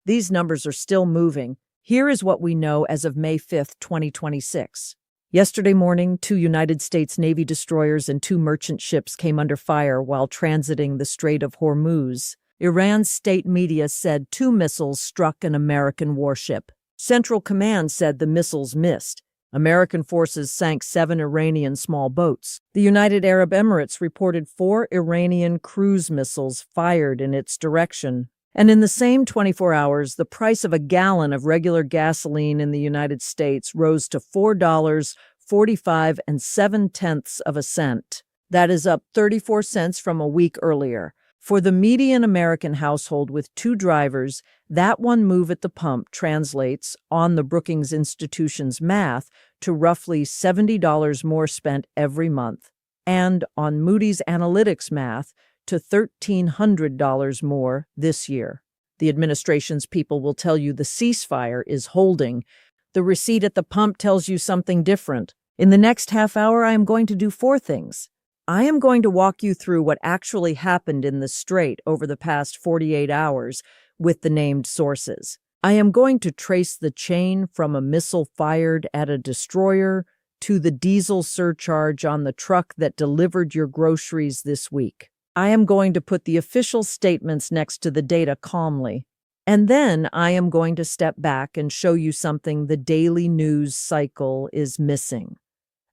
these numbers are still moving. Here is what we know as of May 5th, 2026. Yesterday morning, 2 United States Navy destroyers and 2 merchant ships came under fire while transiting the Strait of Hormuz. Iran's state media said 2 missiles struck an American warship. Central Command said the missiles missed. American forces sank 7 Iranian small boats. The United Arab Emirates reported 4 Iranian cruise missiles fired in its direction. And in the same 24 hours, the price of a gallon of regular gasoline in the United States rose to $4.45 That is up 34 cents from a week earlier. For the median American household with 2 drivers, that one move at the pump translates, on the Brookings Institution's math, to roughly $70 more spent every month, and on Moody's Analytics math, to $1,300 more this year. The administration's people will tell you the ceasefire is holding. The receipt at the pump tells you something different. In the next half hour, I am going to do 4 things. I am going to walk you through what actually happened in the Strait over the past 48 hours with the named sources. I am going to trace the chain from a missile fired at a destroyer to the diesel surcharge on the truck that delivered your groceries this week. I am going to put the official statements next to the data calmly. And then I am going to step back and show you something the daily news cycle is missing.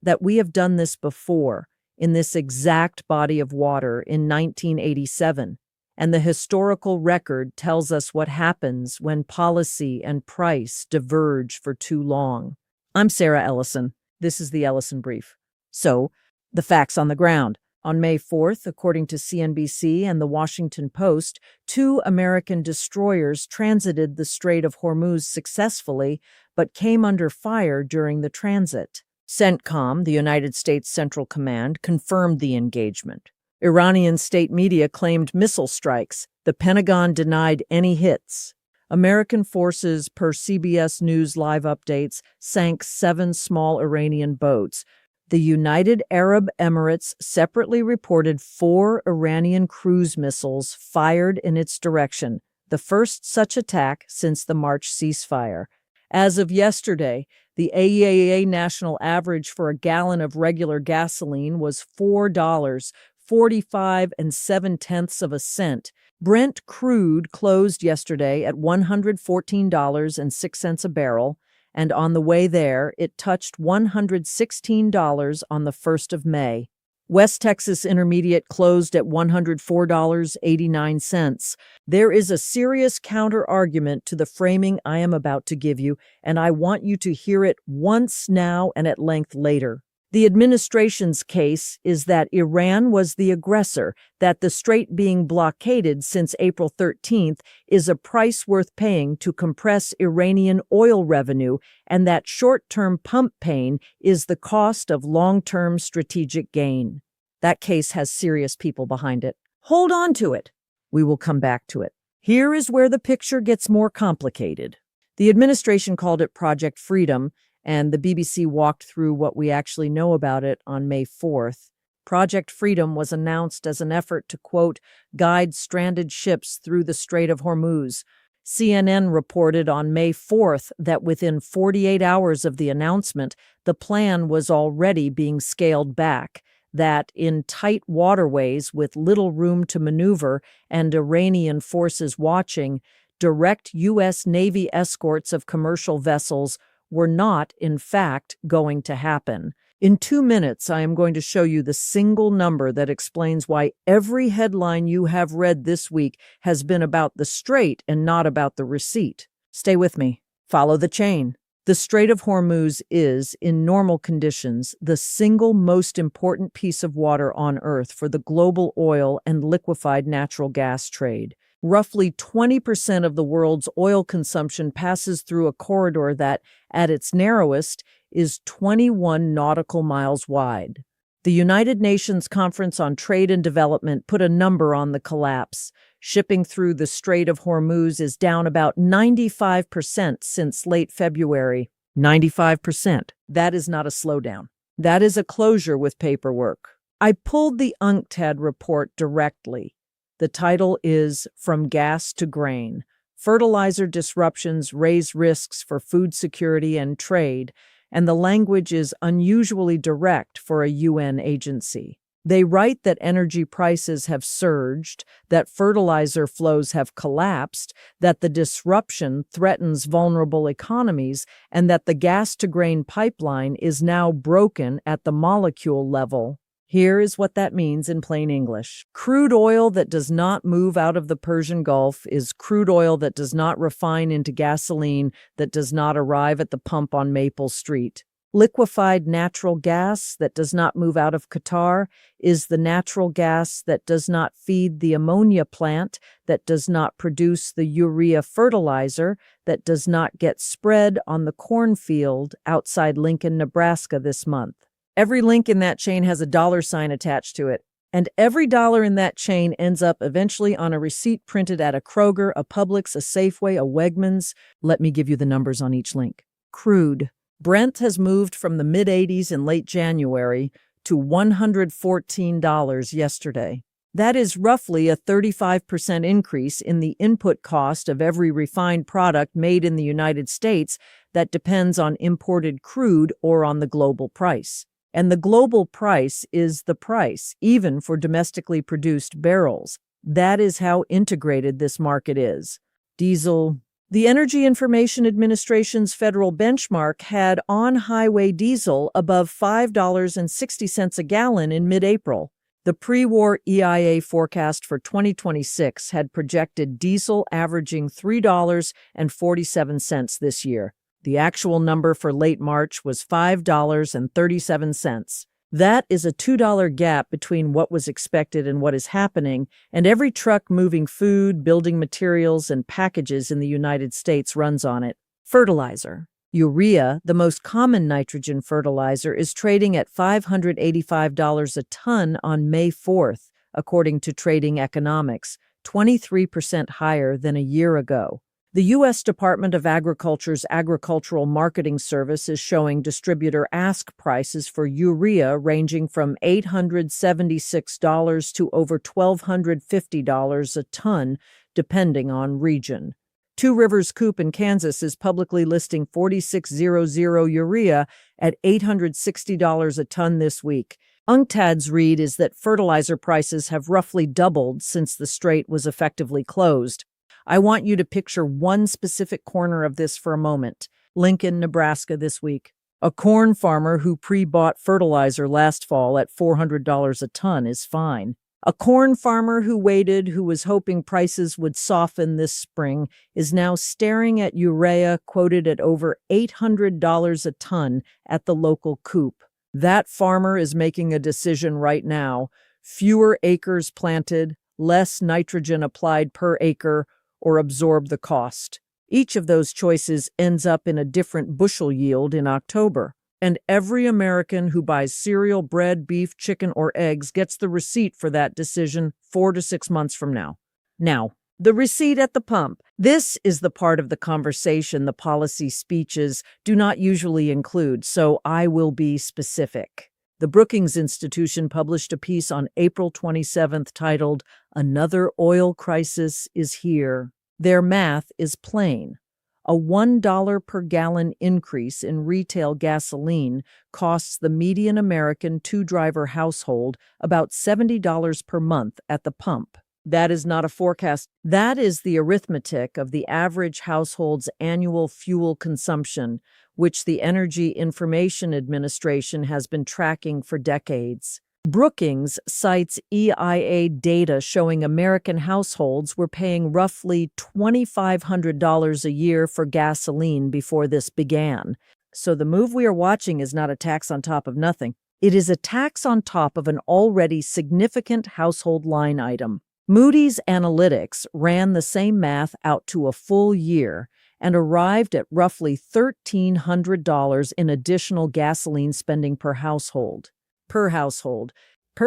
That we have done this before, in this exact body of water in 1987, and the historical record tells us what happens when policy and price diverge for too long. I'm Sarah Ellison. This is the Ellison Brief. So, the facts on the ground. On May 4th, according to CNBC and the Washington Post, 2 American destroyers transited the Strait of Hormuz successfully, but came under fire during the transit. CENTCOM, the United States Central Command, confirmed the engagement. Iranian state media claimed missile strikes. The Pentagon denied any hits. American forces, per CBS News Live updates, sank 7 small Iranian boats. The United Arab Emirates separately reported 4 Iranian cruise missiles fired in its direction, the first such attack since the March ceasefire. As of yesterday, the AEA national average for a gallon of regular gasoline was $4.45. Brent crude closed yesterday at $114.06 a barrel, and on the way there, it touched $116 on the 1st of May. West Texas Intermediate closed at $104.89. There is a serious counter-argument to the framing I am about to give you, and I want you to hear it once now and at length later. The administration's case is that Iran was the aggressor, that the strait being blockaded since April 13th is a price worth paying to compress Iranian oil revenue, and that short-term pump pain is the cost of long-term strategic gain. That case has serious people behind it. Hold on to it. We will come back to it. Here is where the picture gets more complicated. The administration called it Project Freedom, and the BBC walked through what we actually know about it on May 4th. Project Freedom was announced as an effort to, quote, guide stranded ships through the Strait of Hormuz. CNN reported on May 4th that within 48 hours of the announcement, the plan was already being scaled back, that in tight waterways with little room to maneuver and Iranian forces watching, direct U.S. Navy escorts of commercial vessels were not, in fact, going to happen. In 2 minutes, I am going to show you the single number that explains why every headline you have read this week has been about the strait and not about the receipt. Stay with me. Follow the chain. The Strait of Hormuz is, in normal conditions, the single most important piece of water on Earth for the global oil and liquefied natural gas trade. Roughly 20% of the world's oil consumption passes through a corridor that, at its narrowest, is 21 nautical miles wide. The United Nations Conference on Trade and Development put a number on the collapse. Shipping through the Strait of Hormuz is down about 95% since late February. 95%. That is not a slowdown. That is a closure with paperwork. I pulled the UNCTAD report directly. The title is From Gas to Grain, Fertilizer disruptions raise risks for food security and trade, and the language is unusually direct for a UN agency. They write that energy prices have surged, that fertilizer flows have collapsed, that the disruption threatens vulnerable economies, and that the gas-to-grain pipeline is now broken at the molecule level. Here is what that means in plain English. Crude oil that does not move out of the Persian Gulf is crude oil that does not refine into gasoline, that does not arrive at the pump on Maple Street. Liquefied natural gas that does not move out of Qatar is the natural gas that does not feed the ammonia plant, that does not produce the urea fertilizer, that does not get spread on the cornfield outside Lincoln, Nebraska this month. Every link in that chain has a dollar sign attached to it, and every dollar in that chain ends up eventually on a receipt printed at a Kroger, a Publix, a Safeway, a Wegmans. Let me give you the numbers on each link. Crude. Brent has moved from the mid-80s in late January to $114 yesterday. That is roughly a 35% increase in the input cost of every refined product made in the United States that depends on imported crude or on the global price. And the global price is the price, even for domestically produced barrels. That is how integrated this market is. Diesel. The Energy Information Administration's federal benchmark had on-highway diesel above $5.60 a gallon in mid-April. The pre-war EIA forecast for 2026 had projected diesel averaging $3.47 this year. The actual number for late March was $5.37. That is a $2 gap between what was expected and what is happening, and every truck moving food, building materials, and packages in the United States runs on it. Fertilizer. Urea, the most common nitrogen fertilizer, is trading at $585 a ton on May 4th, according to Trading Economics, 23% higher than a year ago. The U.S. Department of Agriculture's Agricultural Marketing Service is showing distributor ask prices for urea ranging from $876 to over $1,250 a ton, depending on region. Two Rivers Coop in Kansas is publicly listing 4600 urea at $860 a ton this week. UNCTAD's read is that fertilizer prices have roughly doubled since the strait was effectively closed. I want you to picture one specific corner of this for a moment. Lincoln, Nebraska this week. A corn farmer who pre-bought fertilizer last fall at $400 a ton is fine. A corn farmer who waited, who was hoping prices would soften this spring, is now staring at urea quoted at over $800 a ton at the local coop. That farmer is making a decision right now. Fewer acres planted, less nitrogen applied per acre, or absorb the cost. Each of those choices ends up in a different bushel yield in October. And every American who buys cereal, bread, beef, chicken, or eggs gets the receipt for that decision 4 to 6 months from now. Now, the receipt at the pump. This is the part of the conversation the policy speeches do not usually include, so I will be specific. The Brookings Institution published a piece on April 27th titled, "Another Oil Crisis is Here." Their math is plain. A $1 per gallon increase in retail gasoline costs the median American two-driver household about $70 per month at the pump. That is not a forecast. That is the arithmetic of the average household's annual fuel consumption, which the Energy Information Administration has been tracking for decades. Brookings cites EIA data showing American households were paying roughly $2,500 a year for gasoline before this began. So the move we are watching is not a tax on top of nothing. It is a tax on top of an already significant household line item. Moody's Analytics ran the same math out to a full year and arrived at roughly $1,300 in additional gasoline spending per household. Per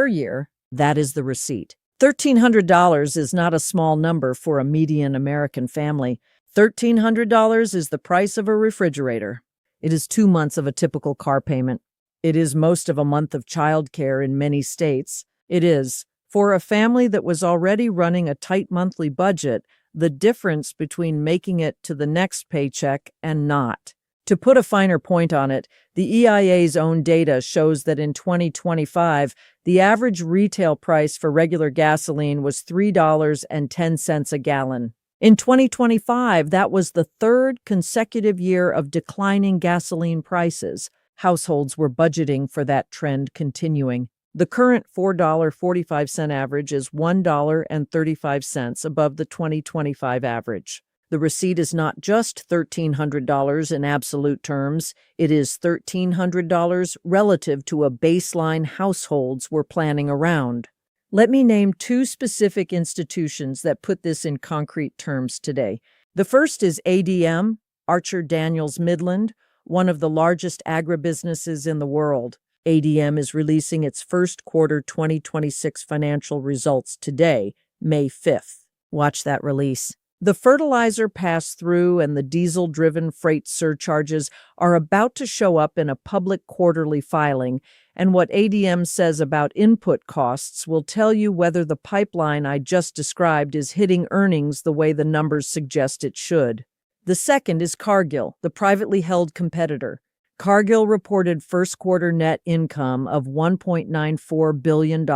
year, that is the receipt. $1,300 is not a small number for a median American family. $1,300 is the price of a refrigerator. It is 2 months of a typical car payment. It is most of a month of childcare in many states. It is. For a family that was already running a tight monthly budget, the difference between making it to the next paycheck and not. To put a finer point on it, the EIA's own data shows that in 2025, the average retail price for regular gasoline was $3.10 a gallon. In 2025, that was the third consecutive year of declining gasoline prices. Households were budgeting for that trend continuing. The current $4.45 average is $1.35 above the 2025 average. The receipt is not just $1,300 in absolute terms, it is $1,300 relative to a baseline households were planning around. Let me name two specific institutions that put this in concrete terms today. The first is ADM, Archer Daniels Midland, one of the largest agribusinesses in the world. ADM is releasing its first quarter 2026 financial results today, May 5th. Watch that release. The fertilizer pass-through and the diesel-driven freight surcharges are about to show up in a public quarterly filing, and what ADM says about input costs will tell you whether the pipeline I just described is hitting earnings the way the numbers suggest it should. The second is Cargill, the privately held competitor. Cargill reported first quarter net income of $1.94 billion,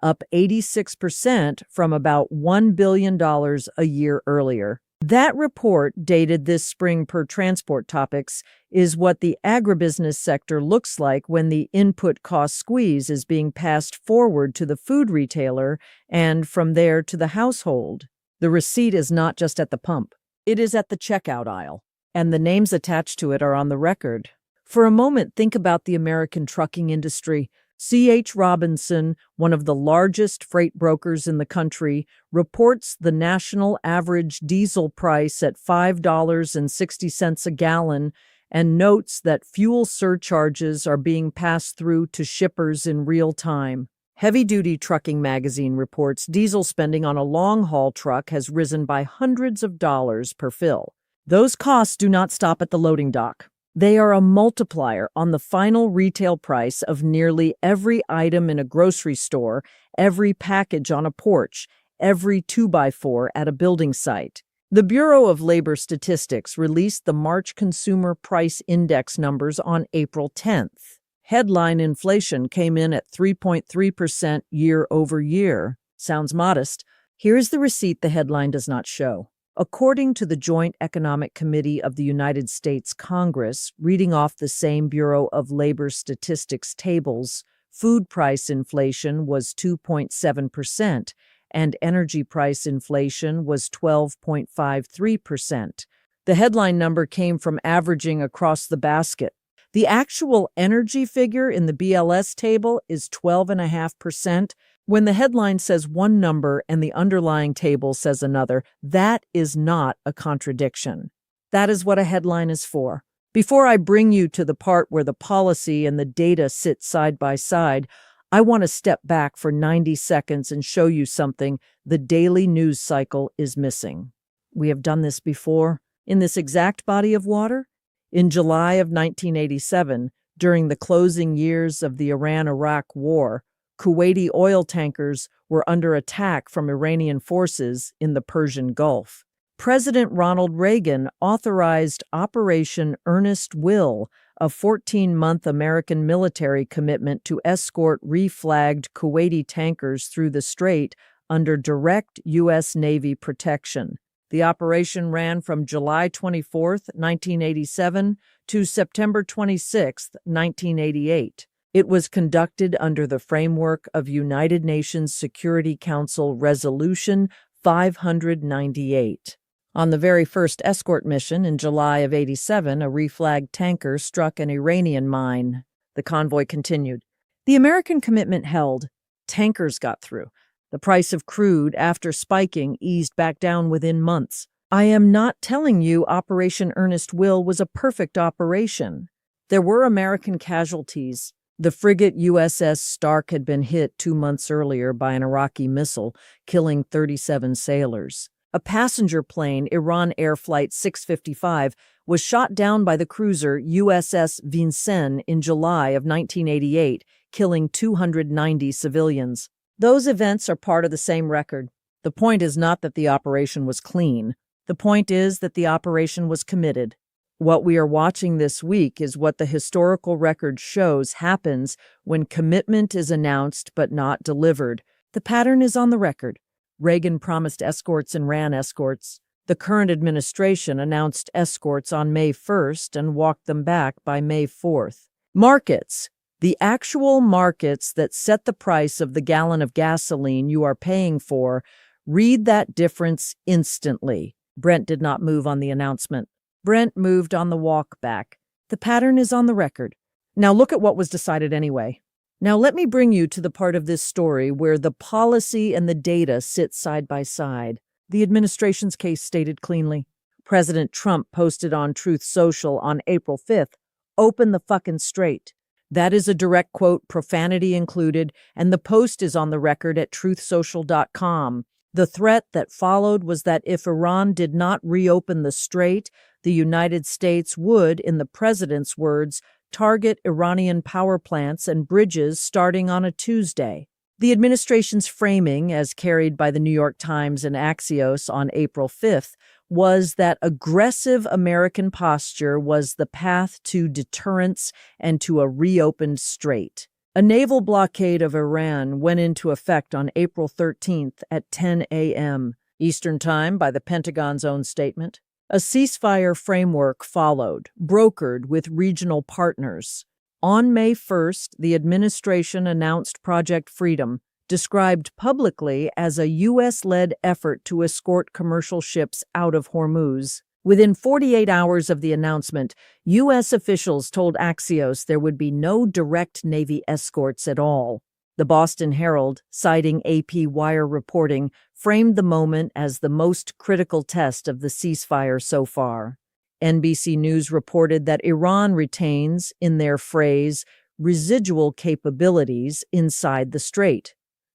up 86% from about $1 billion a year earlier. That report, dated this spring per Transport Topics, is what the agribusiness sector looks like when the input cost squeeze is being passed forward to the food retailer and from there to the household. The receipt is not just at the pump. It is at the checkout aisle, and the names attached to it are on the record. For a moment, think about the American trucking industry. C.H. Robinson, one of the largest freight brokers in the country, reports the national average diesel price at $5.60 a gallon and notes that fuel surcharges are being passed through to shippers in real time. Heavy Duty Trucking magazine reports diesel spending on a long-haul truck has risen by hundreds of dollars per fill. Those costs do not stop at the loading dock. They are a multiplier on the final retail price of nearly every item in a grocery store, every package on a porch, every 2x4 at a building site. The Bureau of Labor Statistics released the March Consumer Price Index numbers on April 10th. Headline inflation came in at 3.3% year over year. Sounds modest. Here's the receipt the headline does not show. According to the Joint Economic Committee of the United States Congress, reading off the same Bureau of Labor Statistics tables, food price inflation was 2.7%, and energy price inflation was 12.53%. The headline number came from averaging across the basket. The actual energy figure in the BLS table is 12.5%. When the headline says one number and the underlying table says another, that is not a contradiction. That is what a headline is for. Before I bring you to the part where the policy and the data sit side by side, I want to step back for 90 seconds and show you something the daily news cycle is missing. We have done this before, in this exact body of water. In July of 1987, during the closing years of the Iran-Iraq War, Kuwaiti oil tankers were under attack from Iranian forces in the Persian Gulf. President Ronald Reagan authorized Operation Earnest Will, a 14-month American military commitment to escort reflagged Kuwaiti tankers through the strait under direct U.S. Navy protection. The operation ran from July 24, 1987 to September 26, 1988. It was conducted under the framework of United Nations Security Council Resolution 598. On the very first escort mission in July of 87, a reflagged tanker struck an Iranian mine. The convoy continued. The American commitment held. Tankers got through. The price of crude, after spiking, eased back down within months. I am not telling you Operation Earnest Will was a perfect operation. There were American casualties. The frigate USS Stark had been hit 2 months earlier by an Iraqi missile, killing 37 sailors. A passenger plane, Iran Air Flight 655, was shot down by the cruiser USS Vincennes in July of 1988, killing 290 civilians. Those events are part of the same record. The point is not that the operation was clean. The point is that the operation was committed. What we are watching this week is what the historical record shows happens when commitment is announced but not delivered. The pattern is on the record. Reagan promised escorts and ran escorts. The current administration announced escorts on May 1st and walked them back by May 4th. Markets. The actual markets that set the price of the gallon of gasoline you are paying for, read that difference instantly. Brent did not move on the announcement. Brent moved on the walk back. The pattern is on the record. Now look at what was decided anyway. Now let me bring you to the part of this story where the policy and the data sit side by side. The administration's case stated cleanly. President Trump posted on Truth Social on April 5th, "Open the fucking strait." That is a direct quote, profanity included, and the post is on the record at truthsocial.com. The threat that followed was that if Iran did not reopen the strait, the United States would, in the president's words, target Iranian power plants and bridges starting on a Tuesday. The administration's framing, as carried by the New York Times and Axios on April 5th, was that aggressive American posture was the path to deterrence and to a reopened strait. A naval blockade of Iran went into effect on April 13th at 10 a.m. Eastern Time by the Pentagon's own statement. A ceasefire framework followed, brokered with regional partners. On May 1st, the administration announced Project Freedom, described publicly as a U.S.-led effort to escort commercial ships out of Hormuz. Within 48 hours of the announcement, U.S. officials told Axios there would be no direct Navy escorts at all. The Boston Herald, citing AP Wire reporting, framed the moment as the most critical test of the ceasefire so far. NBC News reported that Iran retains, in their phrase, residual capabilities inside the strait.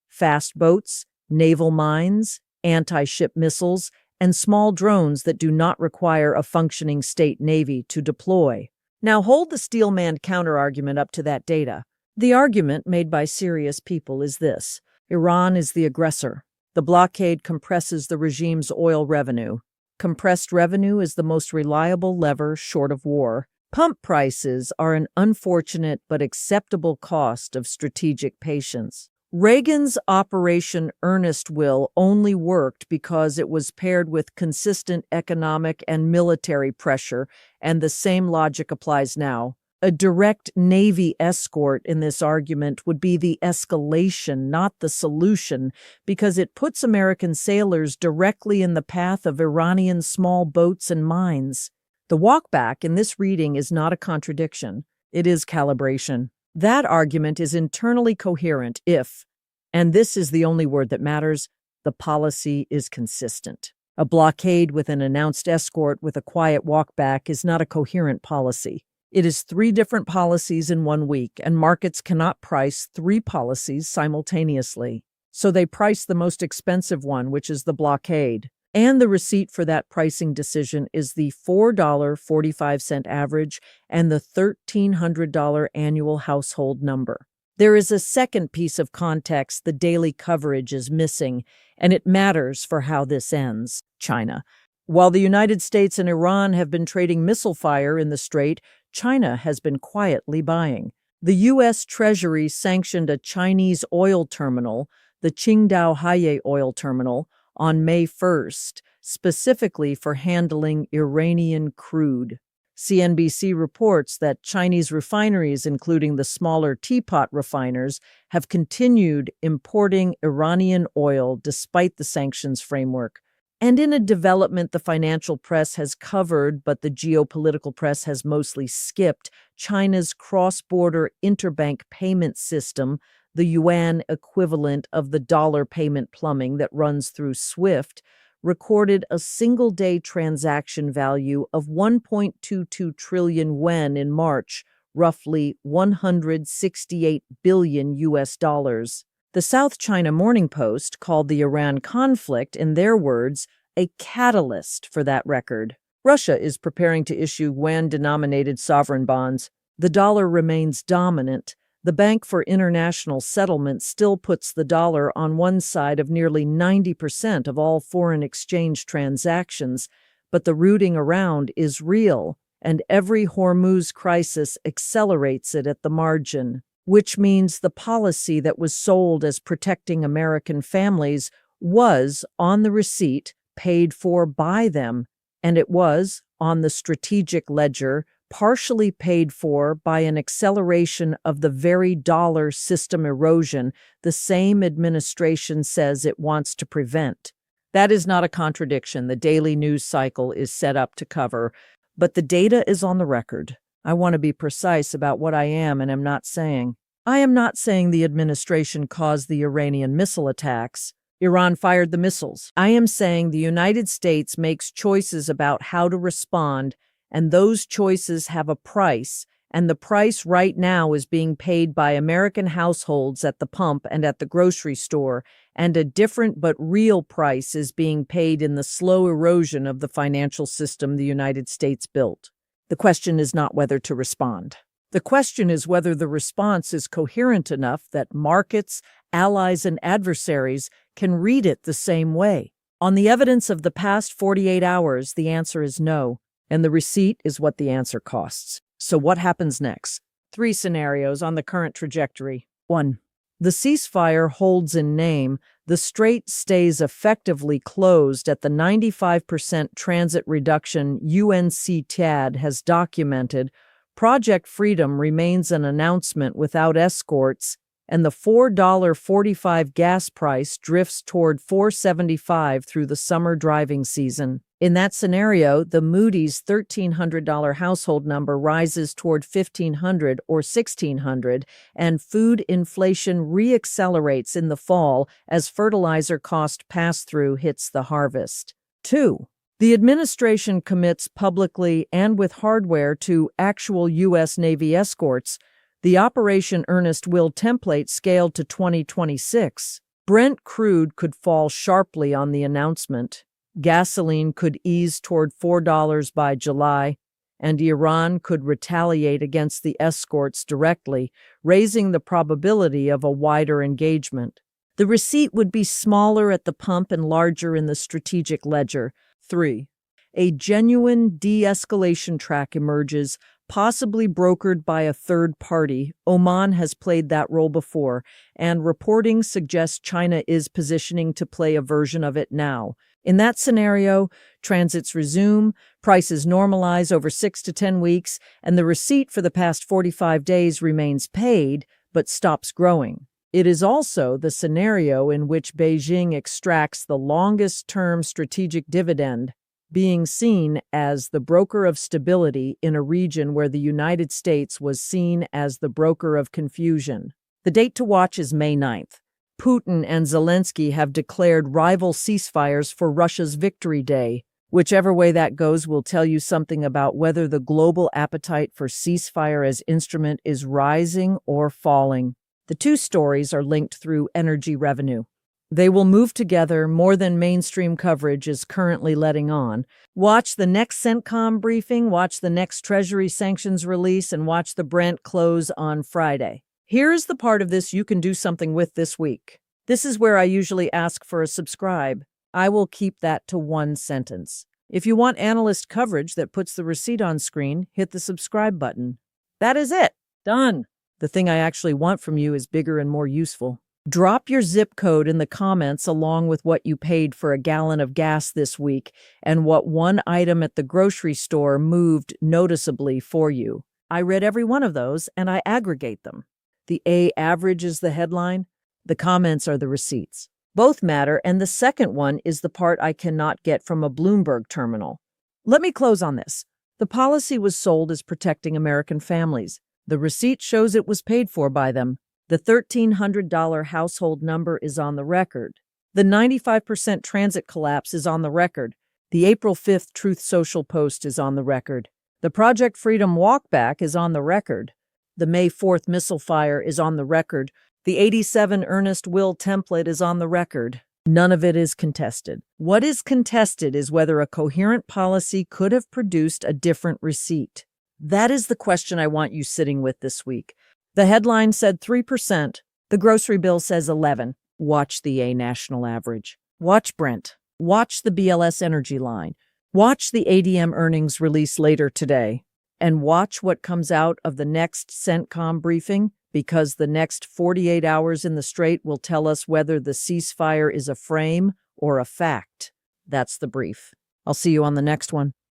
Fast boats, naval mines, anti-ship missiles, and small drones that do not require a functioning state navy to deploy. Now hold the steel-manned counterargument up to that data. The argument made by serious people is this: Iran is the aggressor. The blockade compresses the regime's oil revenue. Compressed revenue is the most reliable lever short of war. Pump prices are an unfortunate but acceptable cost of strategic patience. Reagan's Operation Earnest Will only worked because it was paired with consistent economic and military pressure, and the same logic applies now. A direct Navy escort in this argument would be the escalation, not the solution, because it puts American sailors directly in the path of Iranian small boats and mines. The walkback in this reading is not a contradiction. It is calibration. That argument is internally coherent if, and this is the only word that matters, the policy is consistent. A blockade with an announced escort with a quiet walkback is not a coherent policy. It is 3 different policies in 1 week, and markets cannot price 3 policies simultaneously. So they price the most expensive one, which is the blockade. And the receipt for that pricing decision is the $4.45 average and the $1,300 annual household number. There is a second piece of context the daily coverage is missing, and it matters for how this ends: China. While the United States and Iran have been trading missile fire in the strait, China has been quietly buying. The U.S. Treasury sanctioned a Chinese oil terminal, the Qingdao Haiyue oil terminal, on May 1st, specifically for handling Iranian crude. CNBC reports that Chinese refineries, including the smaller teapot refiners, have continued importing Iranian oil despite the sanctions framework. And in a development the financial press has covered, but the geopolitical press has mostly skipped, China's cross-border interbank payment system, the yuan equivalent of the dollar payment plumbing that runs through SWIFT, recorded a single-day transaction value of 1.22 trillion yuan in March, roughly 168 billion US dollars. The South China Morning Post called the Iran conflict, in their words, a catalyst for that record. Russia is preparing to issue yuan-denominated sovereign bonds. The dollar remains dominant. The Bank for International Settlement still puts the dollar on one side of nearly 90% of all foreign exchange transactions, but the rooting around is real, and every Hormuz crisis accelerates it at the margin, which means the policy that was sold as protecting American families was, on the receipt, paid for by them, and it was, on the strategic ledger, partially paid for by an acceleration of the very dollar system erosion the same administration says it wants to prevent. That is not a contradiction the daily news cycle is set up to cover, but the data is on the record. I want to be precise about what I am and am not saying. I am not saying the administration caused the Iranian missile attacks. Iran fired the missiles. I am saying the United States makes choices about how to respond, and those choices have a price, and the price right now is being paid by American households at the pump and at the grocery store, and a different but real price is being paid in the slow erosion of the financial system the United States built. The question is not whether to respond. The question is whether the response is coherent enough that markets, allies, and adversaries can read it the same way. On the evidence of the past 48 hours, the answer is no. And the receipt is what the answer costs. So what happens next? 3 scenarios on the current trajectory. 1. The ceasefire holds in name. The strait stays effectively closed at the 95% transit reduction UNCTAD has documented. Project Freedom remains an announcement without escorts, and the $4.45 gas price drifts toward $4.75 through the summer driving season. In that scenario, the Moody's $1,300 household number rises toward $1,500 or $1,600, and food inflation reaccelerates in the fall as fertilizer cost pass-through hits the harvest. 2. The administration commits publicly and with hardware to actual U.S. Navy escorts. The Operation Earnest Will template scaled to 2026. Brent crude could fall sharply on the announcement. Gasoline could ease toward $4 by July, and Iran could retaliate against the escorts directly, raising the probability of a wider engagement. The receipt would be smaller at the pump and larger in the strategic ledger. 3. A genuine de-escalation track emerges, possibly brokered by a third party. Oman has played that role before, and reporting suggests China is positioning to play a version of it now. In that scenario, transits resume, prices normalize over 6 to 10 weeks, and the receipt for the past 45 days remains paid, but stops growing. It is also the scenario in which Beijing extracts the longest-term strategic dividend, being seen as the broker of stability in a region where the United States was seen as the broker of confusion. The date to watch is May 9th. Putin and Zelensky have declared rival ceasefires for Russia's Victory Day. Whichever way that goes will tell you something about whether the global appetite for ceasefire as instrument is rising or falling. The 2 stories are linked through energy revenue. They will move together more than mainstream coverage is currently letting on. Watch the next CENTCOM briefing, watch the next Treasury sanctions release, and watch the Brent close on Friday. Here's the part of this you can do something with this week. This is where I usually ask for a subscribe. I will keep that to 1 sentence. If you want analyst coverage that puts the receipt on screen, hit the subscribe button. That is it. Done. The thing I actually want from you is bigger and more useful. Drop your zip code in the comments along with what you paid for a gallon of gas this week and what one item at the grocery store moved noticeably for you. I read every one of those and I aggregate them. The A average is the headline. The comments are the receipts. Both matter, and the second one is the part I cannot get from a Bloomberg terminal. Let me close on this. The policy was sold as protecting American families. The receipt shows it was paid for by them. The $1,300 household number is on the record. The 95% transit collapse is on the record. The April 5th Truth Social post is on the record. The Project Freedom walkback is on the record. The May 4th missile fire is on the record. The 87 Earnest Will template is on the record. None of it is contested. What is contested is whether a coherent policy could have produced a different receipt. That is the question I want you sitting with this week. The headline said 3%. The grocery bill says 11. Watch the A national average. Watch Brent. Watch the BLS energy line. Watch the ADM earnings release later today. And watch what comes out of the next CENTCOM briefing, because the next 48 hours in the Strait will tell us whether the ceasefire is a frame or a fact. That's the brief. I'll see you on the next one.